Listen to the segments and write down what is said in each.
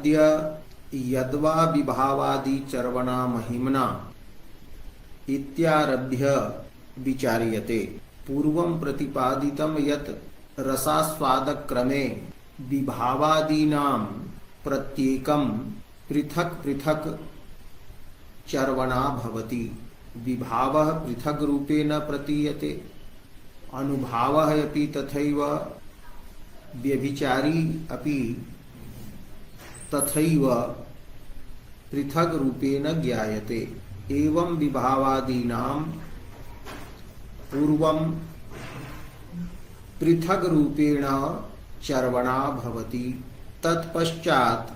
अद्य यद्वा विभावादि चर्वणा महिम्ना इत्यारभ्य विचार्यते। पूर्वं प्रतिपादितं यत् रसास्वादक्रमे विभावादीनां प्रत्येकं पृथक् पृथक् चर्वणा भवति। विभावः पृथक् रूपेण प्रतीयते, अनुभावः अपि तथैव, व्यभिचारी अपि तथैव पृथक् रूपेण ज्ञायते। एवं विभावादीनां पूर्वं पृथक् रूपेण चर्वणा भवति, तत्पश्चात्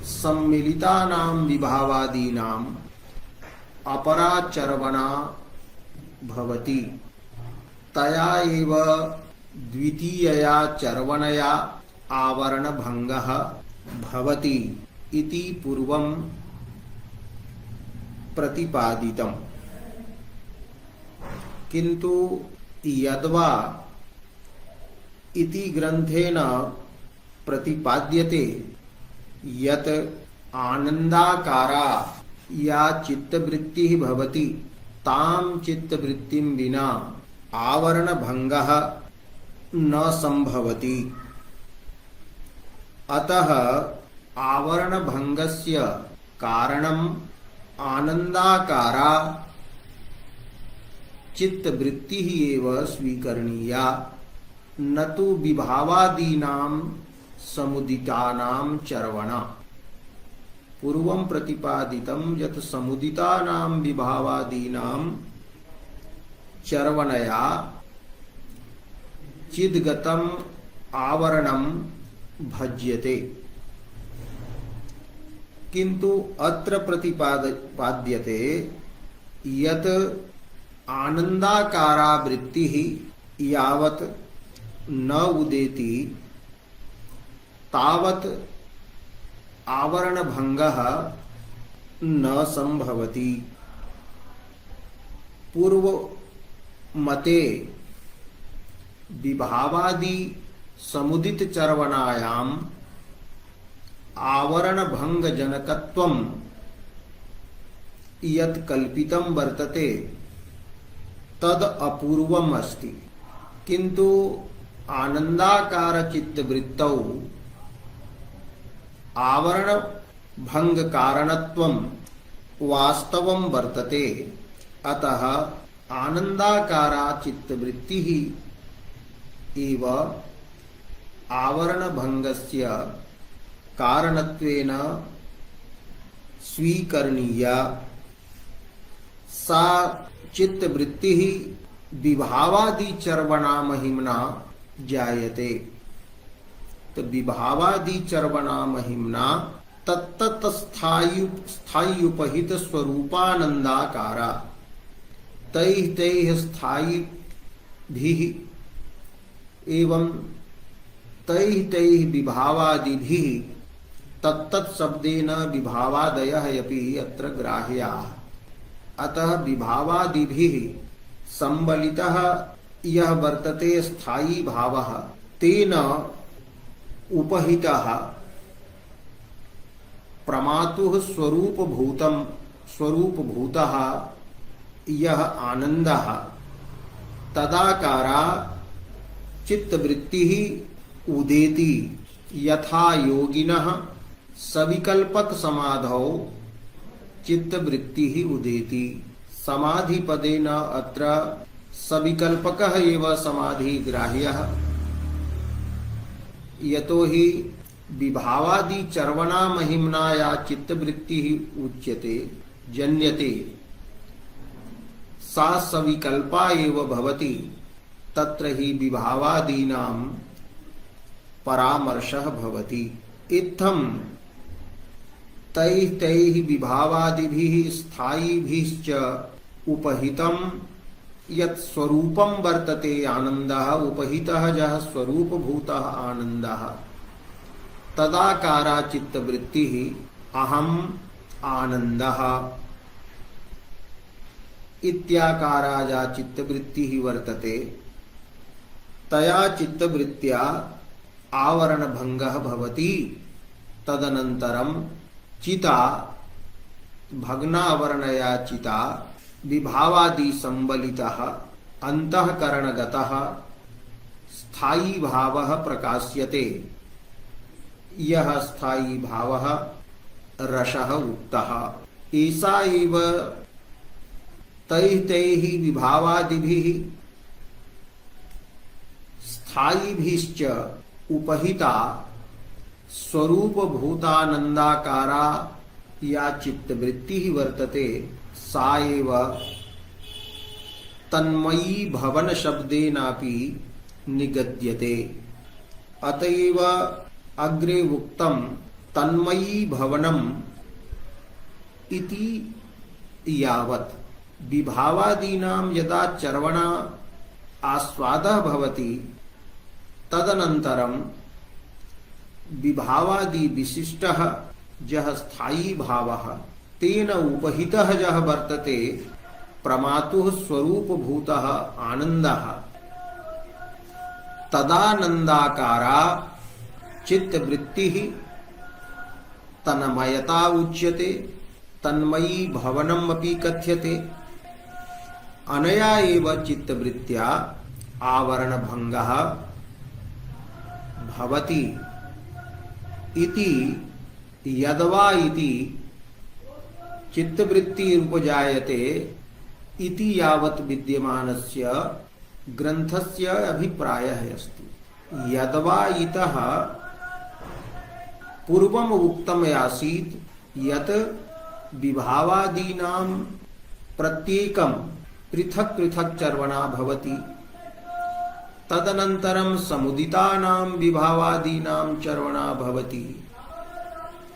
सम्मिलितानां विभावादीनां अपरा चर्वणा भवति। तया एव द्वितीयया चर्वणया आवरणभङ्गः भवति इति पूर्वं प्रतिपादितम्। किन्तु यद्वा इति ग्रन्थेन प्रतिपाद्यते यत् आनन्दाकारा या चित्तवृत्तिः भवति तां चित्तवृत्तिं विना आवरणभङ्गः न संभवति। अतः आवरणभङ्गस्य कारणम् आनन्दाकारा चित्तवृत्तिः एव स्वीकरणीया, न तु विभावादीनां समुदितानां चर्वणा। पूर्वं प्रतिपादितं यत् समुदितानां विभावादीनां चर्वणया चिद्गतम् आवरणं भज्यते। किन्तु अत्र प्रतिपाद्यते यत् आनन्दाकारा वृत्तिः यावत् न उदेति तावत् आवरणभङ्गः न संभवति। पूर्व मते विभावादि समुदित चर्वणायाम् आवरणभङ्गजनकत्वं यत् कल्पितं वर्तते तद् अपूर्वम् अस्ति। किन्तु आनन्दाकारचित्तवृत्तौ आवरणभङ्गकारणत्वं वास्तवं वर्तते। अतः आनन्दाकारा चित्तवृत्तिः एव आवरणभङ्गस्य कारणत्वेन स्वीकरणीया। सा चित्तवृत्तिः विभावादि चर्वणा महिम्ना जायते। तो विभावादि चर्वणा महिम्ना तत्तत् स्थायुपहित स्वरूपानंदाकारा तैः तैः स्थायिभिः एवं तैः तैः विभावादिभिः तत्तत् शब्देन विभावादयः अपि अत्र ग्राह्याः। अतः विभावादिभिः संबलितः यः वर्तते स्थायी भावः तेन उपहितः प्रमातुः स्वरूपभूतः यः आनन्दः तदाकारा चित्तवृत्तिः उदेति। यथा योगिनः सविकल्पक समाधौ चित्तवृत्तिः उदेति। समाधिपदेन अत्र सविकल्पकः एव समाधिग्राह्यः। यतो हि विभावादि चर्वणा महिम्ना या चित्तवृत्तिः उच्यते जन्यते सा सविकल्पा एव भवति। तत्र हि विभावादीनां परामर्शः भवति। इत्थं तैः तैः विभावादिभिः स्थायिभिश्च उपहितं यत् स्वरूपं वर्तते आनन्दः उपहितः यः स्वरूपभूतः आनन्दः तदाकारा चित्तवृत्तिः अहम् आनन्दः इत्याकारा या चित्तवृत्तिः वर्तते तया चित्तवृत्त्या आवरणभङ्गः भवति। तदनन्तरं चिता भग्नावरणया चिता विभावादि संबलितः अंतःकरणगतः स्थायी भावः प्रकाश्यते। यह स्थायी भावः रसः उक्तः। ऐसा एव तैः विभावादिभिः स्थायिभिश्च उपहिता स्वरूपभूतानंदाकारा या चित्तवृत्ति वर्तते सा एव तन्मयी भवन शब्देनापि निगद्यते। अतएव अग्रे उक्तं तन्मयी भवनम् इति यावत् विभावादीनां यदा चर्वणा आस्वादः भवति तदनन्तरं विभावादि विशिष्टः यः स्थायी भावः तेन उपहितः यः वर्तते प्रमातुः स्वरूपभूतः आनन्दः तदानन्दाकारा चित्तवृत्तिः तन्मयता उच्यते। तन्मयी भवनम् अपि कथ्यते। अनया एव चित्तवृत्त्या आवरणभङ्गः भवति इति यद्वा इति चित्तवृत्ति उपजायते इति यावत् विद्यमानस्य ग्रन्थस्य अभिप्रायः अस्ति। यद्वा इतः पूर्वम् उक्तम् आसीत् यत् विभावादीनां प्रत्येकं पृथक् पृथक् चर्वणा भवति। तदनन्तरं समुदितानां विभावादीनां चर्वणा भवति।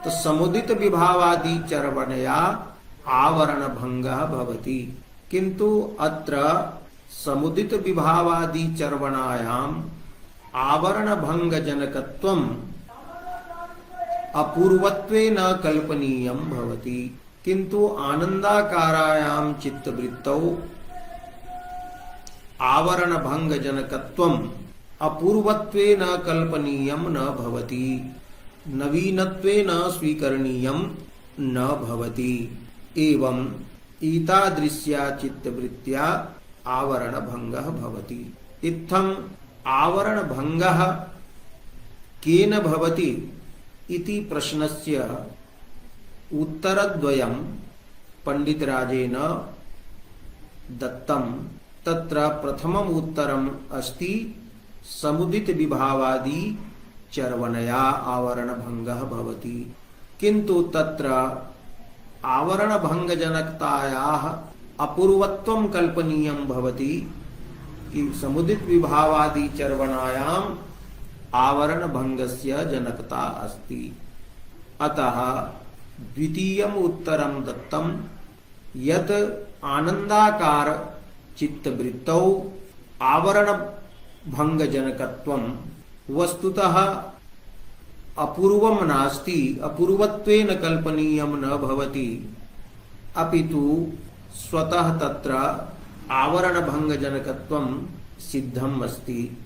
तो समुदित विभावादि चर्वणया आवरणभङ्गः भवति। किन्तु अत्र समुदित विभावादि चर्वणायाम् आवरणभङ्गजनकत्वम् अपूर्वत्वेन कल्पनीयं भवति। किन्तु आनन्दाकारायां चित्तवृत्तौ आवरणभङ्गजनकत्वम् अपूर्वत्वेन कल्पनीयं न भवति। नवीनत्वेन स्वीकरणीयं न भवति। एवं एतादृश्या चित्तवृत्त्या आवरणभङ्गः भवति। इत्थम् आवरणभङ्गः केन भवति इति प्रश्नस्य उत्तरद्वयं पंडितराजेन दत्तं। तत्र प्रथमम् उत्तरम् अस्ति समुदित विभावादि चर्वणया आवरणभङ्गः भवति। किन्तु तत्र आवरणभङ्गजनकतायाः अपूर्वत्वं कल्पनीयं भवति कि समुदित विभावादि चर्वणायाम् आवरणभङ्गस्य जनकता अस्ति। अतः द्वितीयम् उत्तरं दत्तं यत् आनन्दाकार चित्तवृत्तौ आवरणभङ्गजनकत्वं वस्तुतः अपूर्वं नास्ति, अपूर्वत्वेन कल्पनीयं न भवति, अपितु स्वतः तत्र आवरणभङ्गजनकत्वं सिद्धम् अस्ति।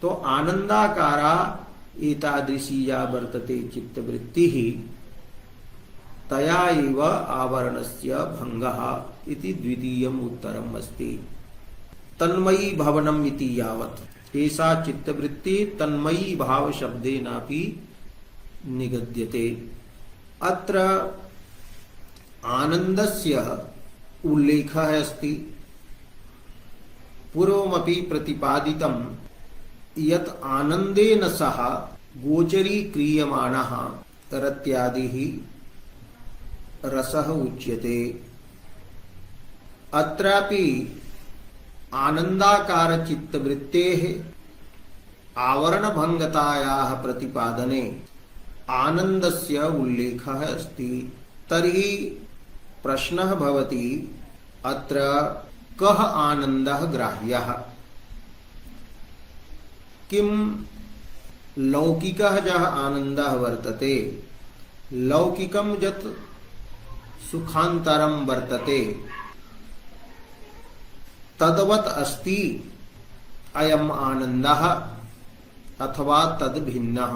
तो आनन्दाकारा एतादृशी या वर्तते चित्तवृत्तिः तया एव आवरणस्य भङ्गः इति द्वितीयम् उत्तरम् अस्ति। तन्मयी भवनम् इति यावत् एषा चित्तवृत्ति तन्मयी भाव शब्देनापि निगद्यते। अत्र आनन्दस्य उल्लेखः अस्ति। पूर्वमपि प्रतिपादितं यत् आनन्देन सह गोचरीक्रियमाणः रत्यादिः रसः उच्यते। अत्रापि आनन्दाकारचित्तवृत्तेः आवरणभङ्गतायाः प्रतिपादने आनन्दस्य उल्लेखः अस्ति। तर्हि प्रश्नः भवति अत्र कः आनन्दः ग्राह्यः? किं लौकिकः यः आनन्दः वर्तते, लौकिकं यत् सुखान्तरं वर्तते तद्वत् अस्ति अयम् आनन्दः अथवा तद् भिन्नः?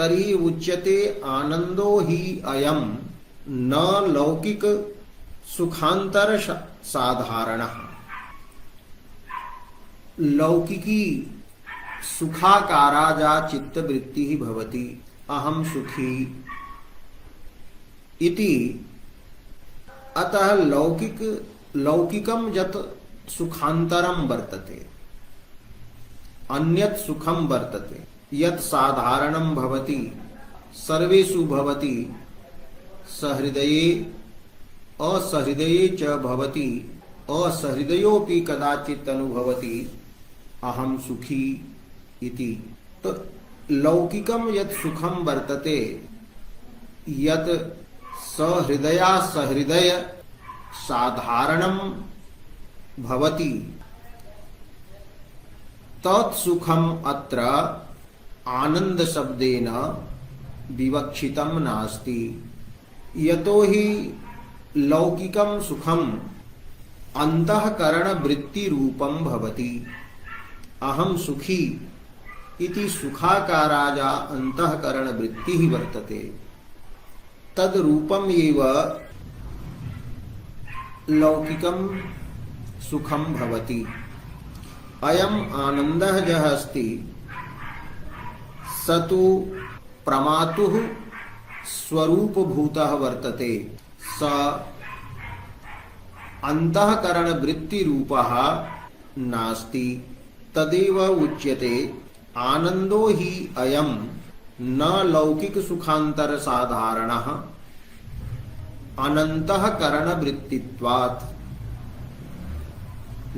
तर्हि उच्यते आनंदो ही अयम न लौकिक सुखांतर साधारण। लौकिकी सुखाकारा जा चित्तवृत्ति ही भवति अहम सुखी इति। अतः लौकिकम यत् सुखांतरम वर्तते अन्यत् सुखम वर्तते यत् साधारणम भवति सर्वेषु भवति सहृदये असहृदये च भवति असहृदयोपि कदाचित् अनुभवति अहम सुखी इति। तो लौकिकम यत् सुखम वर्तते यत् सहृदया सहृदय साधारणम भवति तत्सुखम अत्र आनंद शब्देन विवक्षितम नास्ति। यतो हि लौकिकम सुखम अंतःकरण वृत्ति रूपम भवति। अहम सुखी इति सुखाकाराजा अंतःकरण वृत्ति ही वर्तते तद रूपम एव लौकिकम सुखम भवति। अयम आनंदः यः अस्ति स तु प्रमातुः स्वरूपभूतः वर्तते स अंतःकरण वृत्ति रूपः नास्ति। तदेव उच्यते आनंदो ही अयम न लौकिक सुखांतर साधारणः अनंतःकरण वृत्तित्वात्।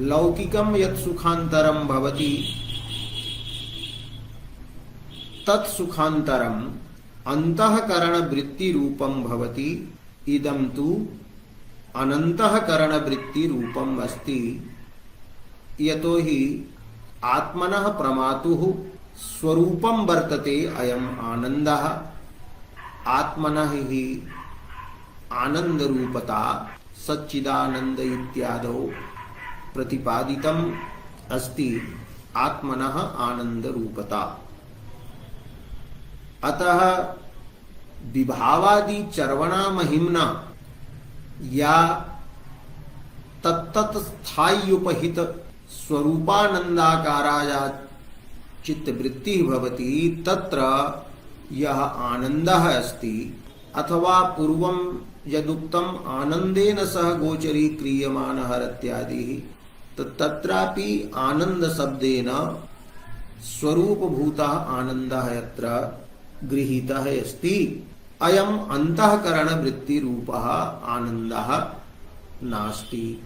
लौकिकम यत् सुखांतरम भवति तत्सुखांतरम अंतःकरण वृत्ति रूपम भवति। इदं तु अनंतःकरण वृत्ति रूपम अस्ति। यतो हि आत्मनः प्रमातुः स्वरूपम वर्तते अयम आनंदः। आत्मनः ही आनंद रूपता सच्चिदानंद इत्यादौ प्रतिपादितम अस्ति आत्मनः आनंद रूपता। अतः विभावादि चर्वणा महिम्ना या तत्तत् स्थाय्युपहित स्वरूपानंदाकाराया चित्तवृत्ति भवति तत्र यह आनंदः अस्ति। अथवा पूर्वं यदुक्तम आनंदेन सह गोचरी क्रियमाणः इत्यादि तत्रापि आनंद शब्देन स्वरूपभूतः आनंदः यत्र गृहीतः अस्ति। अयम अंतःकरण वृत्ति रूपः आनंदः नास्ति।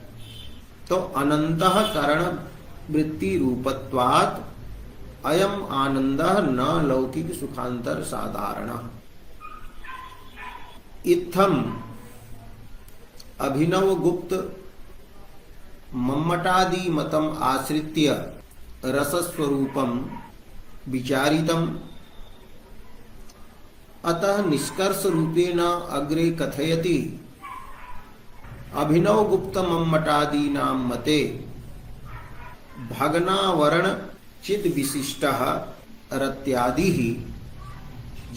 तो अनंतःकरण वृत्ति रूपत्वात् अयम आनंदः न लौकिक सुखांतर साधारणः। इत्थम अभिनव गुप्त मम्मटादि मतम आश्रित्य रसस्वरूपम विचारितम। अतः निष्कर्ष रूपेण अग्रे कथयति अभिनव गुप्त मम्मटादीनां मते भगनावरण चिद विशिष्टः रत्यादिः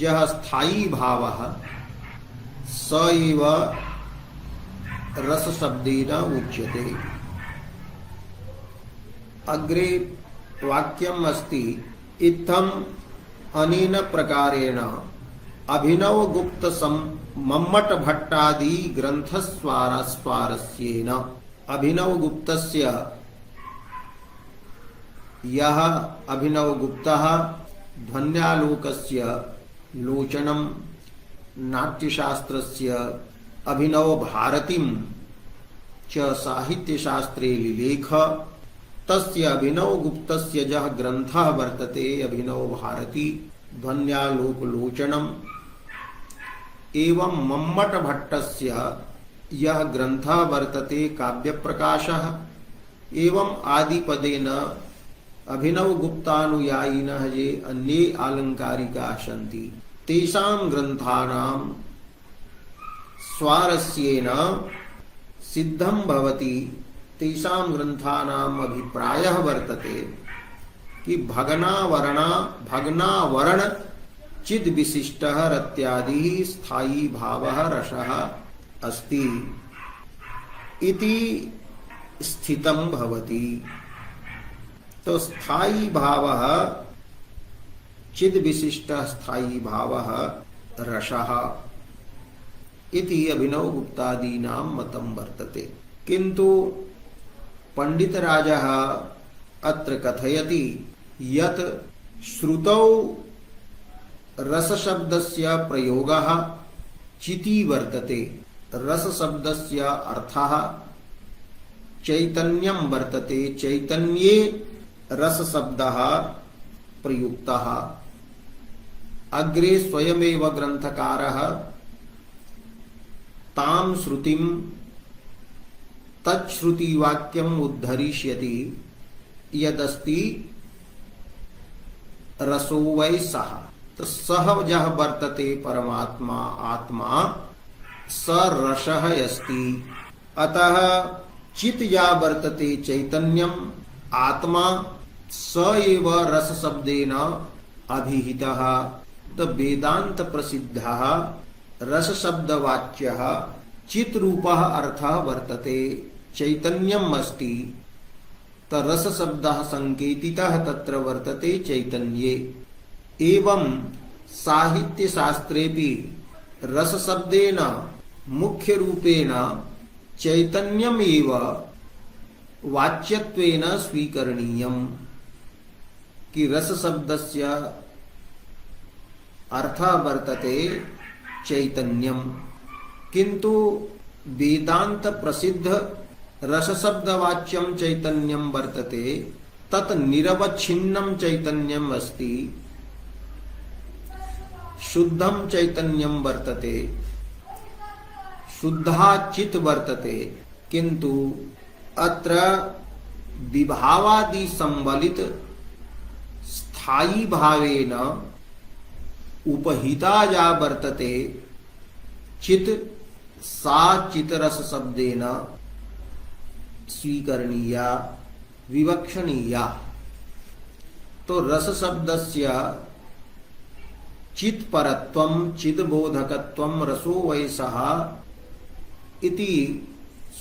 यः स्थायी भावः स एव रस शब्देन उच्यते। अग्रे वाक्यम् अस्ति इत्थम् अनेन प्रकारेण अभिनव गुप्त मम्मट भट्टादि ग्रंथस्वारस्येन। अभिनव गुप्तस्य यः अभिनव गुप्तः ध्वन्यालोकस्य लोचनं नाट्यशास्त्रस्य अभिनव भारतीं च साहित्यशास्त्रे लिलेख। तस्य अभिनव गुप्तस्य यः ग्रंथः वर्तते अभिनव भारती ध्वन्यालोक लोचनम् एवं मम्मट भट्टस्य यः ग्रंथः वर्तते काव्य प्रकाशः एवं आदिपदेन अभिनव गुप्तानुयायिनः ये अन्ये आलंकारिकाः सन्ति तेषां ग्रंथानां स्वारस्येन सिद्धं भवति। तेषां ग्रंथानाम् अभिप्रायः वर्तते कि भगनावरण चिद विशिष्टः रत्यादि स्थायी भावः रसः अस्ति इति स्थितं भवति। तो स्थायी भावः चिद विशिष्ट स्थायी भावः रसः इति अभिनव गुप्तादीनां मतं वर्तते। किन्तु पंडितराजः अत्र कथयति यत् श्रुतौ रसशब्दस्य प्रयोगः चिति वर्तते। रसशब्दस्य अर्थः चैतन्यं वर्तते। चैतन्ये रसशब्दः प्रयुक्तः। अग्रे स्वयमेव ग्रंथकारः तां श्रुतिं तच्छ्रुतिवाक्यम् उद्धरिष्यति यदस्ति रसो वै सः। तो सः यः वर्तते परमात्मा आत्मा स रसः अस्ति। अतः चित् या वर्तते चैतन्यम् आत्मा स एव रस शब्देन अभिहितः। तो वेदांत प्रसिद्धः रस शब्द वाच्यः चित् रूपः अर्थः वर्तते। चैतन्यम् अस्ति। तो रस शब्दः संकेतितः तत्र वर्तते चैतन्ये। एवं साहित्य शास्त्रेपि रस शब्देन मुख्य रूपेण चैतन्यम् एव वाच्यत्वेन स्वीकरणीयम्। कि रस शब्दस्य अर्थः वर्तते चैतन्यम्। किन्तु वेदांत प्रसिद्ध रस शब्द वाच्यं चैतन्यं वर्तते तत् निरवच्छिन्नं चैतन्यम् अस्ति। शुद्धं चैतन्यं वर्तते। शुद्धा चित् वर्तते। किन्तु अत्र विभावादि संबलित स्थायी भावेन उपहिता या वर्तते चित् सा चितरस शब्देन स्वीकरणीया विवक्षणीया। तो रस शब्दस्य चित् परत्वं चिद्बोधकत्वं रसो वै सः इति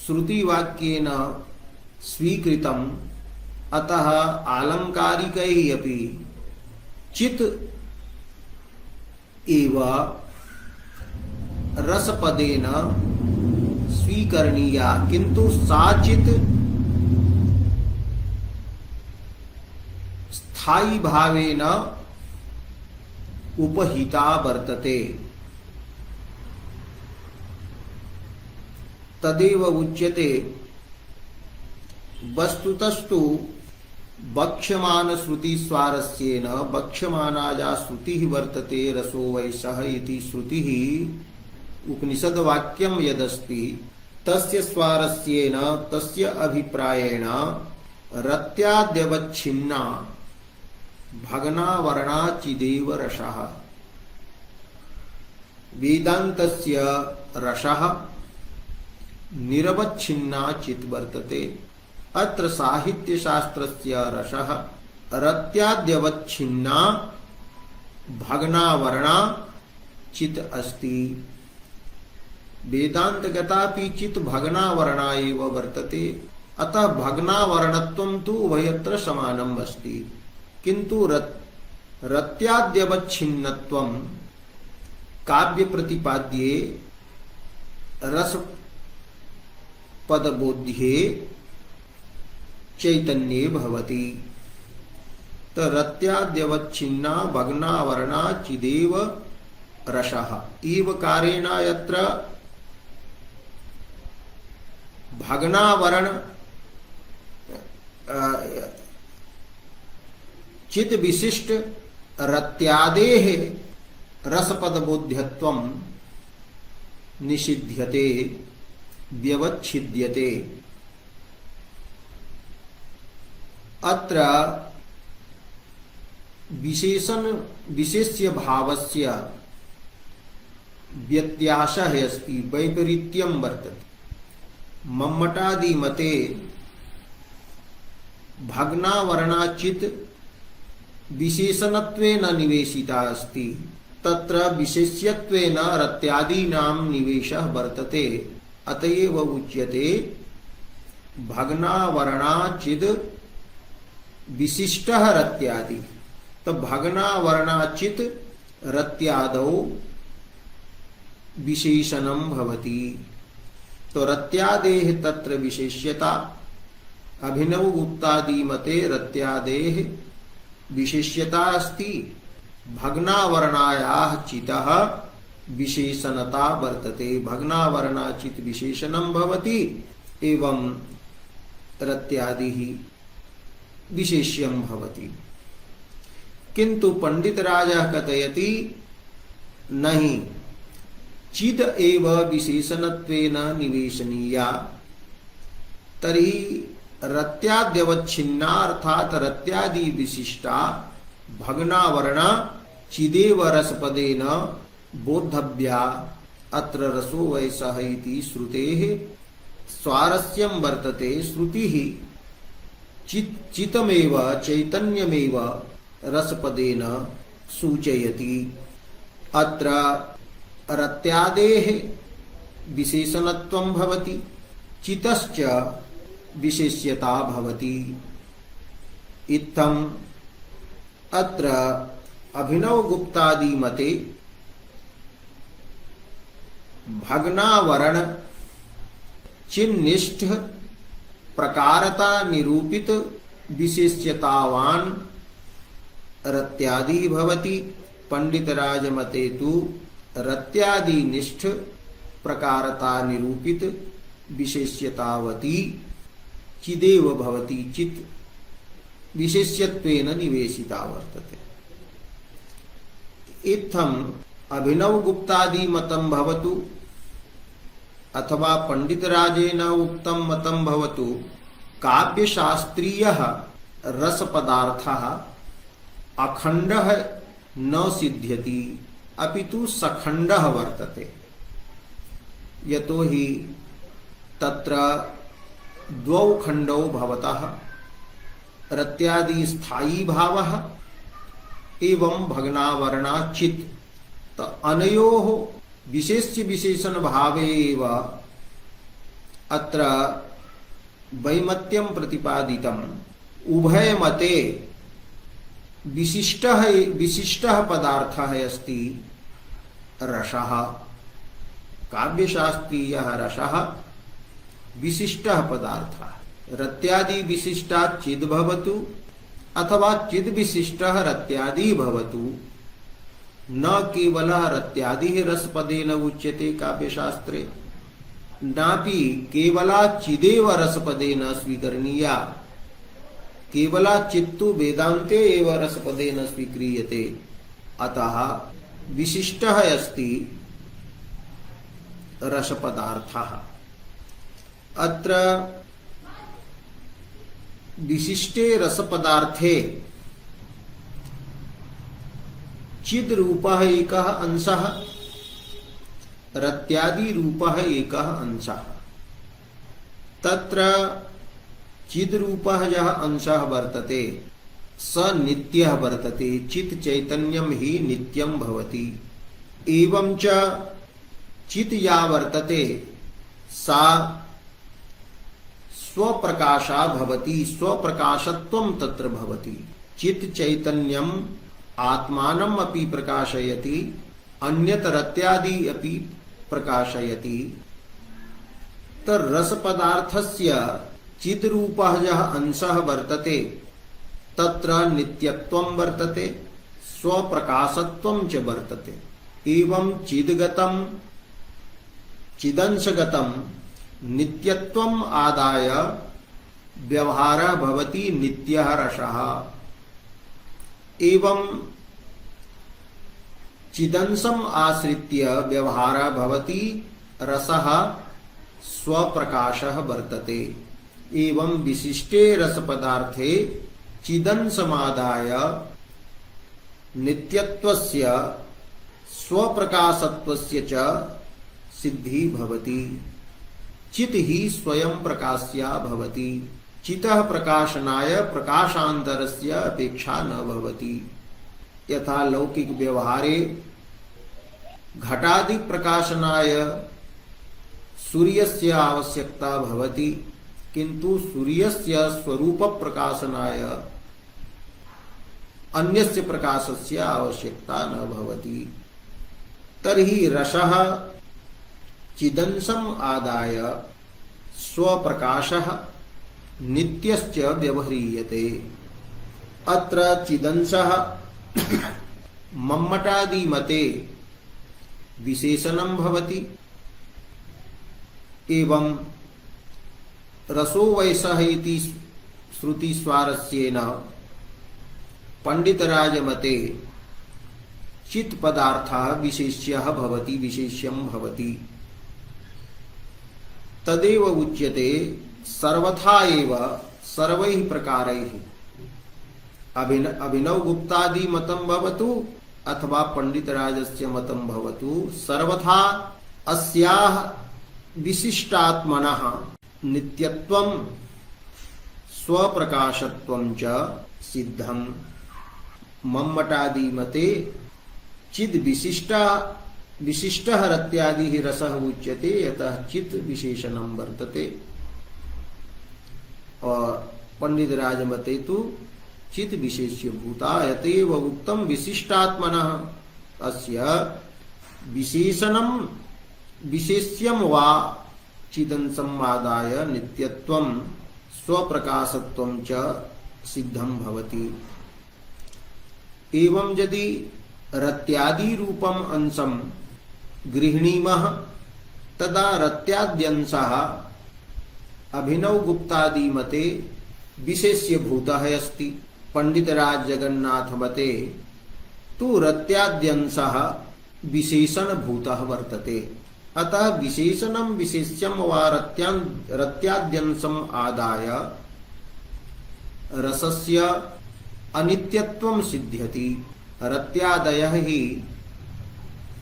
श्रुतिवाक्येन स्वीकृतम्। अतः आलंकारिकैः अपि चित् एव रसपदेन स्वीकरणीया। किन्तु सा चित् स्थायी भावेन उपहिता वर्तते। तदेव उच्यते वस्तुतस्तु वक्ष्यमान श्रुति स्वारस्येन वक्ष्यमाना या श्रुतिः वर्तते रसो वै सः इति श्रुतिः उपनिषद वाक्यं यदस्ति तस्य स्वारस्येन तस्य अभिप्रायेण रत्याद्यवच्छिन्ना भग्ना वर्णा चिदेव रसः। वेदान्तस्य रसः निरवच्छिन्ना चित् वर्तते। अत्र साहित्य शास्त्रस्य रसः रत्याद्यवच्छिन्ना भग्ना वर्णा चित् अस्ति। वेदान्तगतापि चित् भग्ना वर्णा एव वर्तते। अतः भग्ना वर्णत्वं तु उभयत्र समानम् अस्ति। किन्तु रत्याद्यवच्छिन्नत्वं काव्य प्रतिपाद्ये रस पदबोध्ये चैतन्ये भवति। तो रत्याद्यवच्छिन्ना भग्ना वर्णा चिदेव रसः। ईवकारेण यत्र भग्ना वर्ण चित् विशिष्ट रत्यादेः रसपदबोध्यत्वं निषिध्यते व्यवच्छिद्यते। अत्र विशेष्य भावस्य व्यत्यासः अस्ति वैपरीत्यं वर्तते। मम्मटादि मते भग्ना वर्णा चित् विशेषणत्वेन निवेशिता अस्ति। तत्र विशेष्यत्वेन रत्यादीनां निवेशः वर्तते। अतएव उच्यते भग्नावरणाचिद विशिष्टः रत्यादि। तो भग्नावरणाचित रत्यादौ विशेषणं भवति। तो रत्यादेः तत्र विशेष्यता। अभिनवगुप्तादि मते रत्यादेः विशेष्यता अस्ति। भग्नावरणायाः चितः विशेषणता वर्तते। भग्नावरणाचित विशेषणं भवति एवं रत्यादिः विशेष्यं भवति। किंतु पंडितराजः कथयति नहीं, चिद एव विशेषणत्वेन निवेशनीया। तर्हि रत्याद्यवच्छिन्ना अर्थात रत्यादि विशिष्टा भग्नावरणा चिदेव रसपदेन बोद्धव्या। अत्र रसो वैसः इति श्रुतेः स्वारस्यं वर्तते। श्रुतिः चितमेव चैतन्यमेव रसपदेन सूचयति। अत्र रत्यादेः विशेषणत्वं भवति, चितश्च विशेष्यता भवति। इत्थम् अत्र अभिनवगुप्तादि मते भग्नावरण चिन्निष्ठ प्रकारता निरूपित विशेष्यतावान रत्यादि भवति। पंडितराज मते तु रत्यादि निष्ठ प्रकारता निरूपित विशेष्यतावती चिदेव भवति। चित् विशेष्यत्वेन निवेशिता वर्तते। इत्थम् अभिनवगुप्तादि मतं भवतु अथवा पंडितराजेन उक्तं मतं भवतु, काव्यशास्त्रीयः रसपदार्थः अखण्डः न सिद्ध्यति अपितु सखण्डः वर्तते। यतो हि तत्र द्वौ खण्डौ भवतः रत्यादि स्थायी भावः एवं भग्नावरणा चित्। अनयोः विशेष्य विशेषण भावे एव अत्र वैमत्यं प्रतिपादितम्। उभय मते विशिष्टः पदार्थः अस्ति रसः। काव्यशास्त्रीयः रसः विशिष्टः पदार्थः। रत्यादि विशिष्टात् चिद् भवतु अथवा चिद् विशिष्टः रत्यादि भवतु। न केवलः रत्यादिः रसपदेन उच्यते काव्यशास्त्रे, नापि केवला चिदेव रसपदेन स्वीकरणीया। केवला चित्तु वेदान्ते एव रसपदेन स्वीक्रियते। अतः विशिष्टः अस्ति रसपदार्थः। अत्र विशिष्टे रसपदार्थे चिद् रूपः एकः अंशः, रत्यादि रूपः एकः अंशः। तत्र चिद् रूपः यः अंशः वर्तते स नित्यः वर्तते। चित् चैतन्यं हि नित्यं भवति। एवं च चित् या वर्तते सा स्वप्रकाशा भवति। स्वप्रकाशत्वं तत्र भवति। चित् चैतन्यम् आत्मानम् अपि प्रकाशयति, अन्यत रत्यादि अपि प्रकाशयति। रस पदार्थस्य चित् रूपः यः अंशः वर्तते तत्र नित्यत्वं वर्तते, स्वप्रकाशत्वं च वर्तते। एवं चिद्गतं चिदंशगतं नित्यत्वम् आदाय व्यवहारः भवति नित्यः रसः। एवं चिदंशम् आश्रित्य व्यवहारः भवति रसः स्वप्रकाशः वर्तते। एवं विशिष्टे रसपदार्थे चिदंशमादाय नित्यत्वस्य स्वप्रकाशत्वस्य च सिद्धि भवति। चित् ही स्वयं प्रकाश्या भवति। चितः प्रकाशनाय प्रकाशान्तरस्य अपेक्षा न भवति। यथा लौकिक व्यवहारे घटादि प्रकाशनाय सूर्यस्य आवश्यकता भवति, किंतु सूर्यस्य स्वरूप प्रकाशनाय अन्यस्य प्रकाशस्य आवश्यकता न भवति। तर्हि रसः चिदंशम् आदाय स्वप्रकाशः नित्यश्च व्यवह्रियते। अत्र चिदंशः मम्मटादि मते विशेषणं भवति। एवं रसो वैसः इति श्रुतिस्वारस्येन पंडितराज मते चित् पदार्थः विशेष्यः भवति, विशेष्यं भवति। तदेव उच्यते सर्वथा एव सर्वैः प्रकारैः अभिनव गुप्तादि मतं भवतु अथवा पंडितराजस्य मतं भवतु, सर्वथा अस्याः विशिष्टात्मनः नित्यत्वं स्वप्रकाशत्वं च सिद्धं। मम्मटादि मते चिद विशिष्टः रत्यादि रसः उच्यते, यतः चित् विशेषणं वर्तते। और पंडितराज मते तो चित् विशेष्य भूता, यतेव उक्तं विशिष्टात्मनः अस्य विशेषणं विशेष्यं वा चिदंशम् आदाय नित्यत्वं स्वप्रकाशत्वं च सिद्धं भवति। एवं यदि रत्यादि रूपम अंशम गृह्णीमः तदा रत्याद्यंशः अभिनव गुप्तादि मते विशेष्य भूतः अस्ति। पंडितराज जगन्नाथ मते तु रत्याद्यंशः विशेषण भूतः वर्तते। अतः विशेषणं विशेष्यं वा रत्याद्यंशम् आदाय रसस्य अनित्यत्वं सिद्ध्यति। रत्यादयः हि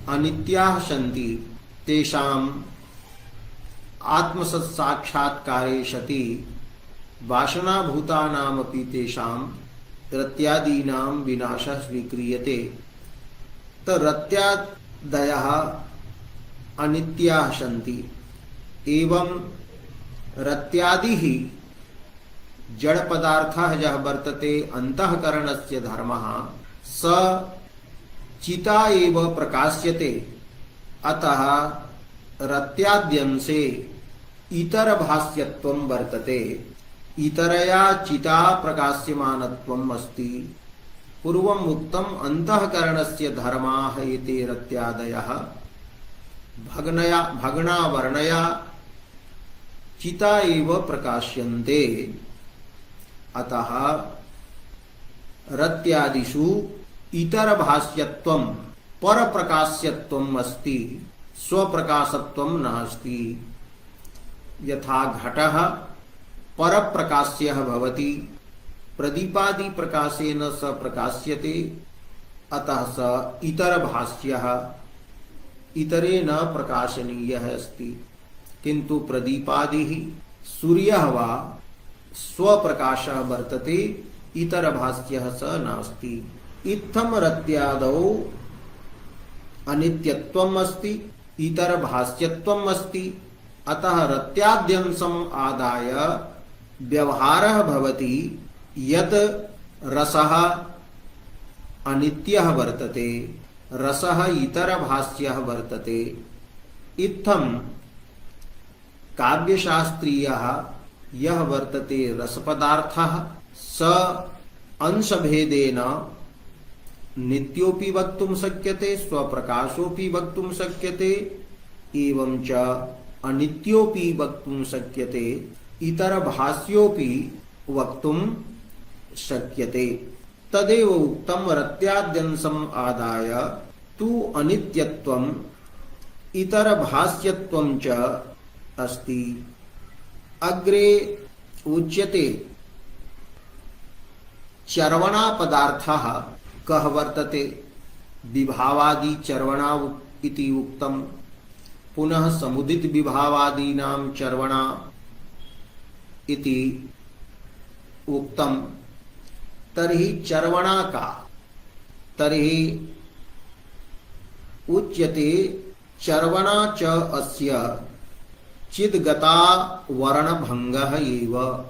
अनित्याः सन्ति, तेषाम् आत्मसत्साक्षात्कारे सति वासनाभूतानामपि तेषां रत्यादीनां विनाशः स्वीक्रियते। रत्यादयः अनित्याः सन्ति। एवं रत्यादिः जड़ पदार्थः यः वर्तते अंतःकरणस्य धर्मः स चिता एव प्रकाश्यते। अतः रत्याद्यंशे इतर भाष्यत्वं वर्तते। इतरया चिता प्रकाश्यमानत्वम् अस्ति। पूर्वम् उक्तम् अंतःकरणस्य धर्माः एते रत्यादयः भग्ना वर्णया चिता एव प्रकाश्यन्ते। अतः रत्यादिषु इतर भाष्यत्वं पर प्रकाश्यत्वम् अस्ति, स्वप्रकाशत्वं नास्ति। यथा घटः पर प्रकाश्यः भवति, प्रदीपादि प्रकाशेन स प्रकाश्यते, अतः स इतर भाष्यः इतरेण प्रकाशनीयः अस्ति। किंतु प्रदीपादिः सूर्यः वा स्वप्रकाशः वर्तते, इतर भाष्यः स नास्ति। इत्थं रत्यादौ अनित्यत्वम् अस्ति, इतर भाष्यत्वम् अस्ति। अतः रत्याद्यंशम् आदाय व्यवहारः भवति यत् रसः अनित्यः वर्तते, रसः इतर भाष्यः वर्तते। इत्थं काव्यशास्त्रीयः यः वर्तते रसपदार्थः स अंशभेदेन नित्योपि वक्तुं शक्यते, स्वप्रकाशोपि वक्तुं शक्यते, एवं च अनित्योपि वक्तुं शक्यते, इतर भाष्योपि वक्तुं शक्यते। तदेव उक्तं रत्याद्यंशम् आदाय तु अनित्यत्वम् इतर भाष्यत्वं च अस्ति। अग्रे उच्यते चर्वणा पदार्थः कः वर्तते। विभावादि चर्वणा इति उक्तम्। पुनः समुदित विभावादीनां चर्वणा इति उक्तम्। तर्हि चर्वणा का? तर्हि उच्यते चर्वणा च अस्य चिद्गता वर्णभंगः एव।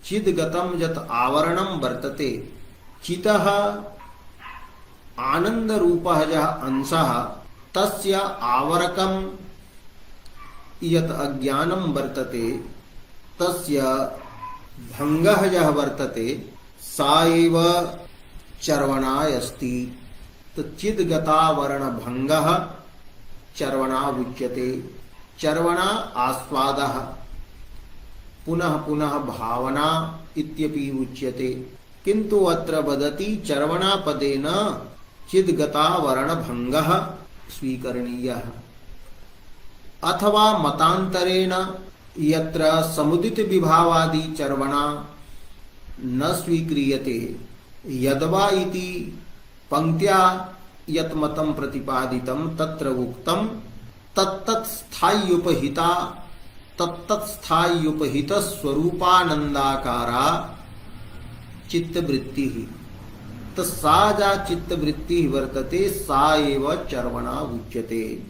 चिद्गतं यत् आवरणं वर्तते, चितः आनन्दरूपः यः अंशः, तस्य आवरकं यत् अज्ञानं वर्तते, तस्य भंगः यः वर्तते, सा एव चर्वणा अस्ति। तो चिद्गता वर्णभंगः चर्वणा उच्यते। चर्वणा आस्वादः, पुनः पुनः भावना इत्यपि उच्यते। किन्तु अत्र वदति चर्वणा पदेन चिद्गता वर्णभंगः स्वीकरणीयः। अथवा मतान्तरेण यत्र समुदित विभावादि चर्वणा न स्वीक्रियते, यद्वा इति पंक्त्या यत् मतं प्रतिपादितं तत्र उक्तं तत्तत्स्थाय्युपहिता तत्तत्स्थाय्युपहित स्वरूपानंदाकारा चित्तवृत्तिः। तो सा जा चित्तवृत्तिः वर्तते, सा एव चर्वणा उच्यते।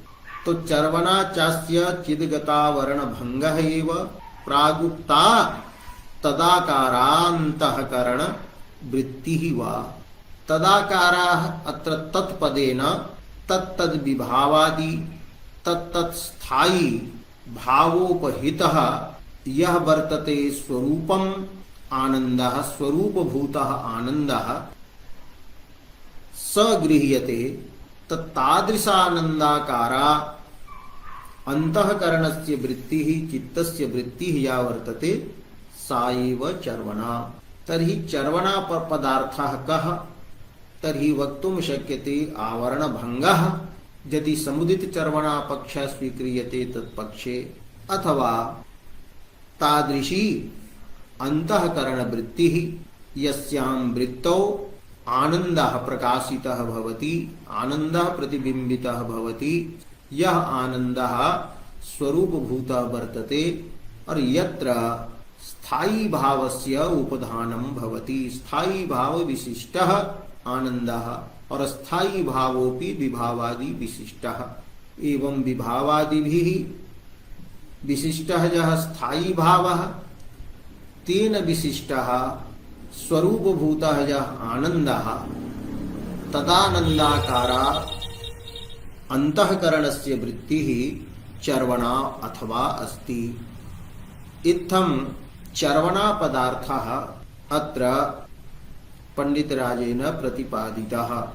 तो चर्वणा चास्य चिद्गता वर्णभंगः एव प्रागुक्ता तदाकारान्तःकरण वृत्तिः वा। तदाकाराः अत्र तत्पदेन तत्तद्विभावादि तत्तत्स्थायी भावोपहितः यः वर्तते स्वरूपम् आनन्दः, स्वरूपभूतः आनन्दः स गृह्यते। तत्तादृशानन्दाकारा अंतःकरणस्य वृत्तिः, चित्तस्य वृत्तिः या वर्तते, सा एव चर्वणा। तर्हि चर्वणा पदार्थः कः? तर्हि वक्तुं शक्यते आवरणभंगः यदि समुदित चर्वणा पक्षः स्वीक्रियते तत्पक्षे, अथवा तादृशी अंतःकरणवृत्तिः यस्यां वृत्तौ आनन्दः प्रकाशितः भवति, आनन्दः प्रतिबिंबितः भवति, यह आनन्दः स्वरूपभूतः वर्तते और यत्र स्थायी भावस्य उपधानं भवति। स्थायी भाव विशिष्टः आनन्दः और स्थायी भावोपि विभावादि विशिष्टः। एवं विभावादिभिः विशिष्टः यः स्थायी भावः, तेन विशिष्टः स्वरूपभूतः यः आनन्दः, तदानन्दाकारा अंतःकरणस्य वृत्तिः चर्वणा अथवा अस्ति। इत्थं चर्वणा पदार्थः अत्र पंडितराजेन प्रतिपादितः।